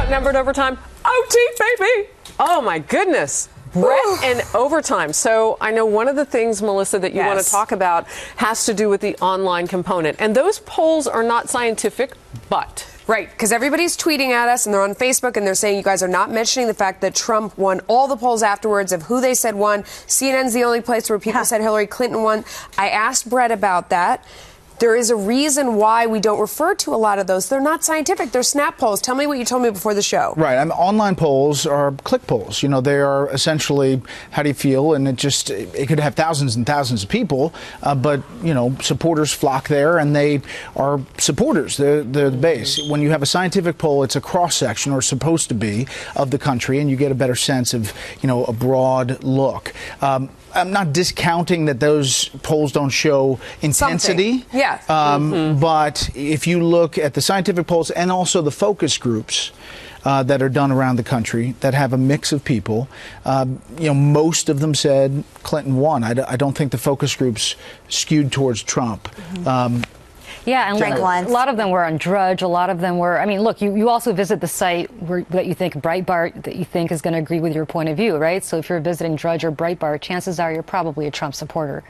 Outnumbered overtime. OT, baby. Oh, my goodness. Brett and overtime. So I know one of the things, Melissa, that you want to talk about has to do with the online component. And those polls are not scientific, but... Right, because everybody's tweeting at us and they're on Facebook and they're saying you guys are not mentioning the fact that Trump won all the polls afterwards of who they said won. CNN's the only place where people said Hillary Clinton won. I asked Brett about that. There is a reason why we don't refer to a lot of those. They're not scientific. They're snap polls. Tell me what you told me before the show. Right. Online polls are click polls. You know, they are essentially, how do you feel? And it could have thousands and thousands of people, but, you know, supporters flock there and they are supporters. They're the base. When you have a scientific poll, it's a cross-section, or supposed to be, of the country, and you get a better sense of, you know, a broad look. I'm not discounting that those polls don't show intensity. Something. Yeah. But if you look at the scientific polls and also the focus groups that are done around the country that have a mix of people, you know, most of them said Clinton won. I don't think the focus groups skewed towards Trump. Yeah, and a lot of them were on Drudge. A lot of them were, I mean, look, you also visit the site that you think Breitbart, that you think is going to agree with your point of view, right? So if you're visiting Drudge or Breitbart, chances are you're probably a Trump supporter.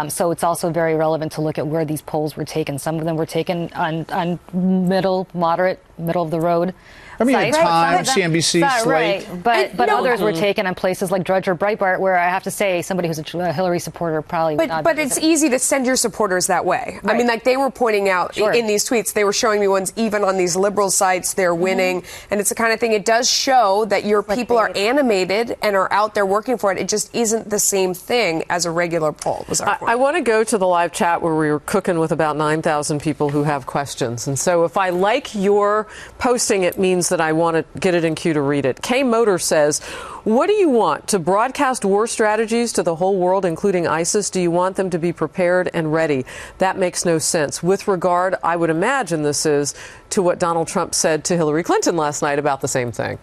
So it's also very relevant to look at where these polls were taken. Some of them were taken on middle of the road. I mean, at Time, CNBC, Slate. Right, but others were taken on places like Drudge or Breitbart, where I have to say somebody who's a Hillary supporter probably would not. But it's easy to send your supporters that way. Right. I mean, like they were pointing out in these tweets, they were showing me ones even on these liberal sites, they're winning. And it's the kind of thing, it does show that your people are animated and are out there working for it. It just isn't the same thing as a regular poll, was our point. I want to go to the live chat where we were cooking with about 9,000 people who have questions. And so if I like your posting, it means that I want to get it in queue to read it. K Motor says, what do you want? To broadcast war strategies to the whole world, including ISIS? Do you want them to be prepared and ready? That makes no sense. With regard, I would imagine this is to what Donald Trump said to Hillary Clinton last night about the same thing.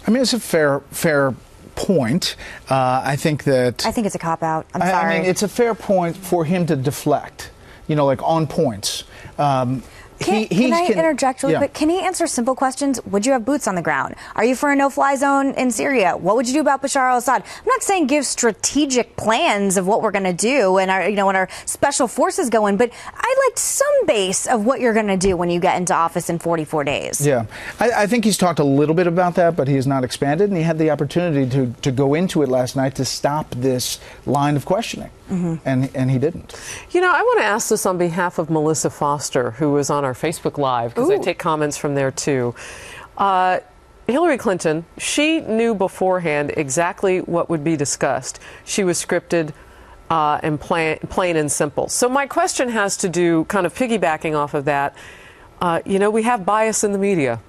I mean, it's a fair point. I think it's a cop-out. I'm sorry. I mean, it's a fair point for him to deflect, you know, like on points. Can I interject really quick? Can he answer simple questions? Would you have boots on the ground? Are you for a no-fly zone in Syria? What would you do about Bashar al-Assad? I'm not saying give strategic plans of what we're going to do and when our special forces go in, but I'd like some base of what you're going to do when you get into office in 44 days. Yeah, I think he's talked a little bit about that, but he has not expanded, and he had the opportunity to go into it last night to stop this line of questioning. And he didn't. You know, I want to ask this on behalf of Melissa Foster, who was on our Facebook Live, because I take comments from there too. Hillary Clinton, she knew beforehand exactly what would be discussed. She was scripted and plain and simple. So my question has to do, kind of piggybacking off of that, you know, we have bias in the media.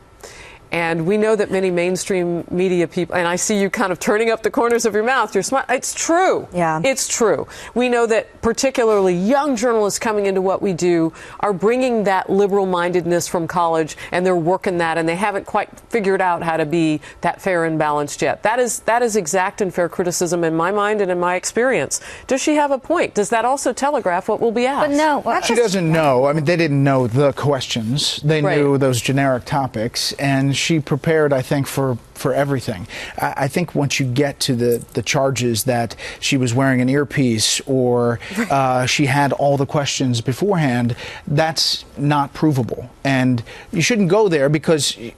And we know that many mainstream media people, and I see you kind of turning up the corners of your mouth, you're smart. It's true. Yeah. It's true. We know that particularly young journalists coming into what we do are bringing that liberal-mindedness from college, and they're working that, and they haven't quite figured out how to be that fair and balanced yet. That is exact and fair criticism in my mind and in my experience. Does she have a point? Does that also telegraph what will be asked? But no. She doesn't know. I mean, they didn't know the questions. They knew those generic topics, and she prepared, I think, for everything. I think once you get to the charges that she was wearing an earpiece or she had all the questions beforehand, that's not provable. And you shouldn't go there because, you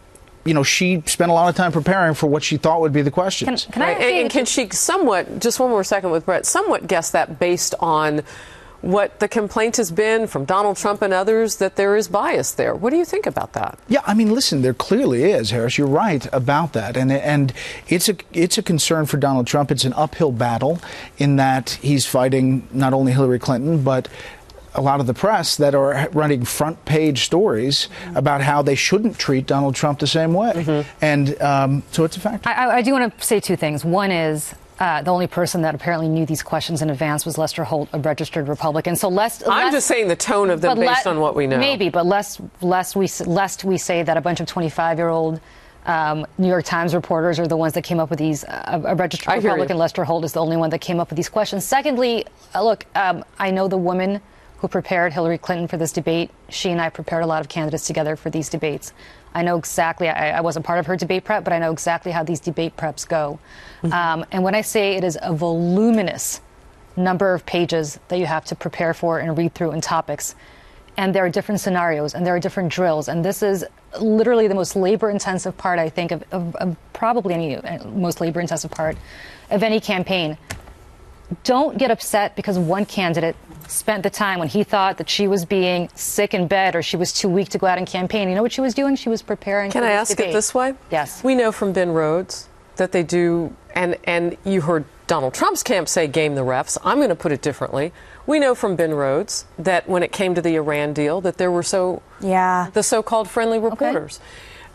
know, she spent a lot of time preparing for what she thought would be the questions. Can she somewhat, just one more second with Brett, somewhat guess that based on what the complaint has been from Donald Trump and others, that there is bias there? What do you think about that? Yeah, I mean, listen, there clearly is, Harris. You're right about that. And it's a concern for Donald Trump. It's an uphill battle in that he's fighting not only Hillary Clinton, but a lot of the press that are running front page stories about how they shouldn't treat Donald Trump the same way. And so it's a factor. I do want to say two things. One is, the only person that apparently knew these questions in advance was Lester Holt, a registered Republican. So I'm just saying the tone of them based on what we know. Maybe, but lest we say that a bunch of 25-year-old New York Times reporters are the ones that came up with these. A registered Republican, Lester Holt, is the only one that came up with these questions. Secondly, look, I know the woman who prepared Hillary Clinton for this debate. She and I prepared a lot of candidates together for these debates. I know exactly, I wasn't part of her debate prep, but I know exactly how these debate preps go. And when I say it is a voluminous number of pages that you have to prepare for and read through in topics, and there are different scenarios and there are different drills, and this is literally the most labor-intensive part, I think, of probably any most labor-intensive part of any campaign. Don't get upset because one candidate spent the time when he thought that she was being sick in bed or she was too weak to go out and campaign. You know what she was doing? She was preparing for this debate. Can I ask it this way? Yes. We know from Ben Rhodes that they do, and you heard Donald Trump's camp say game the refs. I'm going to put it differently. We know from Ben Rhodes that when it came to the Iran deal that there were the so-called friendly reporters.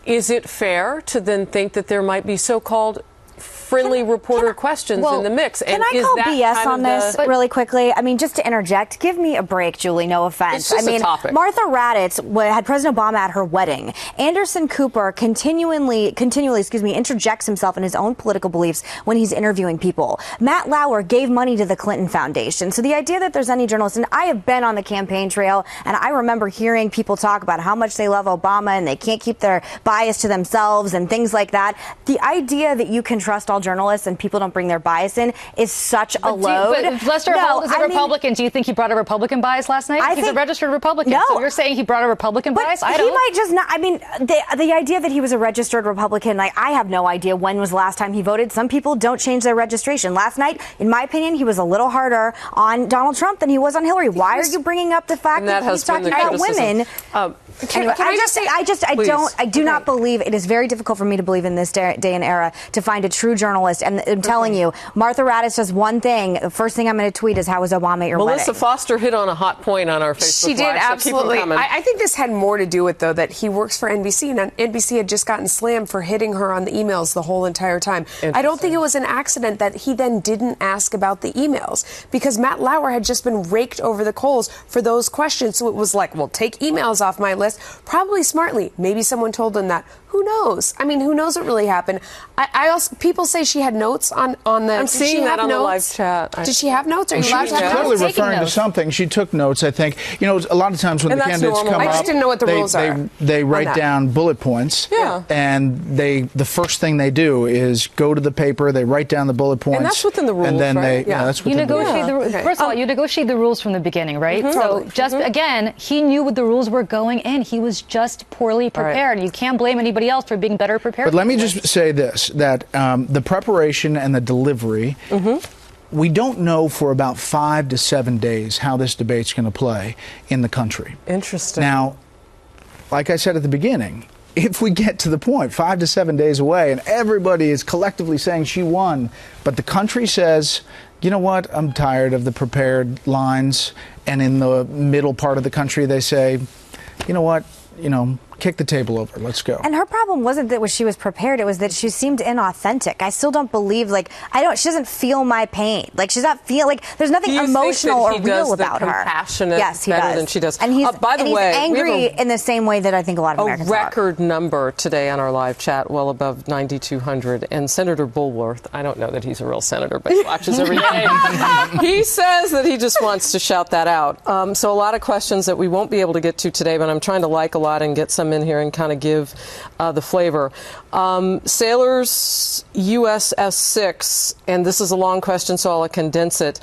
Okay. Is it fair to then think that there might be so-called friendly reporter questions in the mix? And can I call BS on this really quickly? I mean, just to interject, give me a break, Julie, no offense. It's just a topic. Martha Raddatz had President Obama at her wedding. Anderson Cooper continually, interjects himself in his own political beliefs when he's interviewing people. Matt Lauer gave money to the Clinton Foundation. So the idea that there's any journalist, and I have been on the campaign trail, and I remember hearing people talk about how much they love Obama and they can't keep their bias to themselves and things like that. The idea that you can trust all journalists and people don't bring their bias in is such a load. But Lester Holt is a Republican. Do you think he brought a Republican bias last night? He's a registered Republican. No. So you're saying he brought a Republican bias? I don't. He might just not. I mean, the idea that he was a registered Republican, like, I have no idea when was the last time he voted. Some people don't change their registration. Last night, in my opinion, he was a little harder on Donald Trump than he was on Hillary. Why are you bringing up the fact that he's talking about women? Anyway, I do not believe, it is very difficult for me to believe in this day and era to find a true journalist. And I'm telling you, Martha Raddatz does one thing. The first thing I'm going to tweet is, how was Obama at your wedding? Melissa Foster hit on a hot point on our Facebook She did, Live, absolutely. So I think this had more to do with, though, that he works for NBC, and NBC had just gotten slammed for hitting her on the emails the whole entire time. I don't think it was an accident that he then didn't ask about the emails, because Matt Lauer had just been raked over the coals for those questions. So it was like, well, take emails off my list. Probably smartly. Maybe someone told him that. Who knows? I mean, who knows what really happened? I also, people say she had notes on the. I'm seeing that on the live chat. Did she have notes? Are you allowed to have notes? She was clearly referring to something. She took notes, I think. You know, a lot of times when the candidates come up, I just didn't know what the rules are. They write down bullet points. Yeah. And the first thing they do is go to the paper. They write down the bullet points. And that's within the rules, and then right? that's within the rules. First of all, you negotiate the rules from the beginning, right? So just again, he knew what the rules were going in. He was just poorly prepared. Right. You can't blame anybody else for being better prepared. But let me just say this, that the preparation and the delivery, we don't know for about 5 to 7 days how this debate's going to play in the country. Interesting. Now, like I said at the beginning, if we get to the point, 5 to 7 days away, and everybody is collectively saying she won, but the country says, you know what, I'm tired of the prepared lines, and in the middle part of the country they say, you know what, kick the table over. Let's go. And her problem wasn't that she was prepared. It was that she seemed inauthentic. I still don't believe, she doesn't feel my pain. She's not there's nothing emotional or real about her. Compassionate, yes, he better does. than she does. And he's, angry in the same way that I think a lot of Americans are. A record number today on our live chat, well above 9,200. And Senator Bulworth, I don't know that he's a real senator, but he watches every day. He says that he just wants to shout that out. So a lot of questions that we won't be able to get to today, but I'm trying to like a lot and get some in here and kind of give the flavor. Sailors USS 6, and this is a long question, so I'll condense it,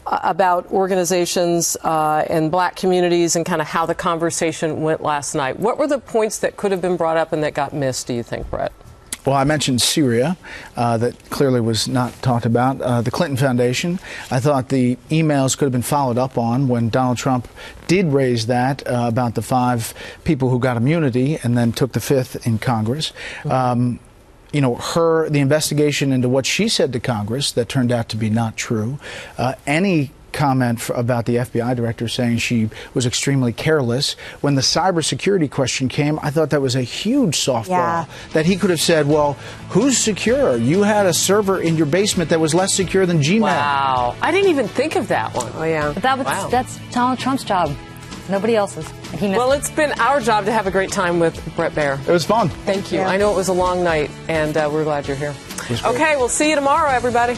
about organizations and black communities and kind of how the conversation went last night. What were the points that could have been brought up and that got missed, do you think, Brett? Well, I mentioned Syria, that clearly was not talked about. The Clinton Foundation, I thought the emails could have been followed up on when Donald Trump did raise that about the 5 people who got immunity and then took the 5th in Congress. The investigation into what she said to Congress that turned out to be not true. Any comment about the FBI director saying she was extremely careless. When the cybersecurity question came, I thought that was a huge softball. That he could have said, well, who's secure? You had a server in your basement that was less secure than Gmail. Wow. I didn't even think of that one. Oh, yeah. But that's Donald Trump's job. Nobody else's. Well, it's been our job to have a great time with Brett Baier. It was fun. Thank you. I know it was a long night, and we're glad you're here. Okay, we'll see you tomorrow, everybody.